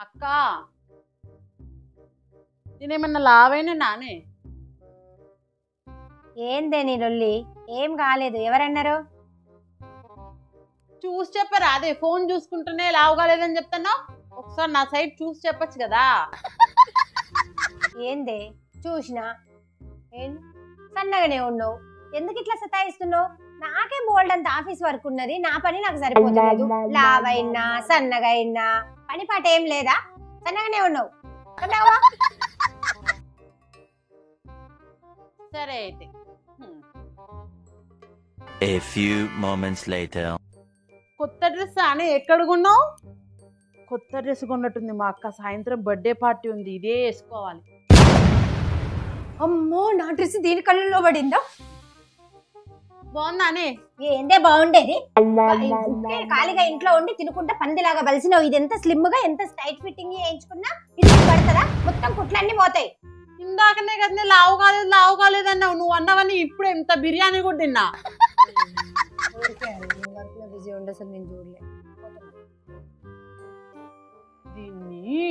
అక్క నేనేమన్నా లావైనా నానే? ఏందే నీ లొల్లి? ఏం కాలేదు. ఎవరన్నారు? చూసి చెప్పరా? అదే ఫోన్ చూసుకుంటూనే లావు కాలేదని చెప్తున్నావు. ఒకసారి నా సైడ్ చూసి చెప్పచ్చు కదా. ఏందే చూసినా సన్నగానే ఉన్నావు. ఎందుకు ఇట్లా సతాయిస్తున్నావు? నాకే బోల్డ్ అంత ఆఫీస్ వర్క్ ఉన్నది. నా పని నాకు సరిపోతలేదు. లావైనా సన్నగా అయినా పని పాట ఏం లేదా? సన్నగానే ఉన్నావు. సరే అయితే. A few moments later. కొత్త డ్రెస్ అని ఎక్కడ కొన్నావు? కొత్త డ్రెస్ కొన్నట్టుంది మా అక్క. సాయంత్రం బర్త్డే పార్టీ ఉంది, ఇదే వేసుకోవాలి. అమ్మో, నా డ్రెస్ దీని కళ్ళల్లో పడిందా? బాగుందానే? ఏందే బాగుండేది? ఖాళీగా ఇంట్లో ఉండి తినుకుంటా పందిలాగా బలిసినావు. ఇది ఎంత స్లిమ్ గా ఎంత టైట్ ఫిట్టింగ్ చేయించుకున్నా ఇది పడతదా? మొత్తం కుట్లన్నీ పోతాయి. ఇందాకనే కదా లావు కాలేదు అన్నావు. నువ్వు అన్నవని ఇప్పుడు ఎంత బిర్యానీ కూడా తిన్నా. బిజీ ఉండే అసలు నేను చూడలే. దీన్ని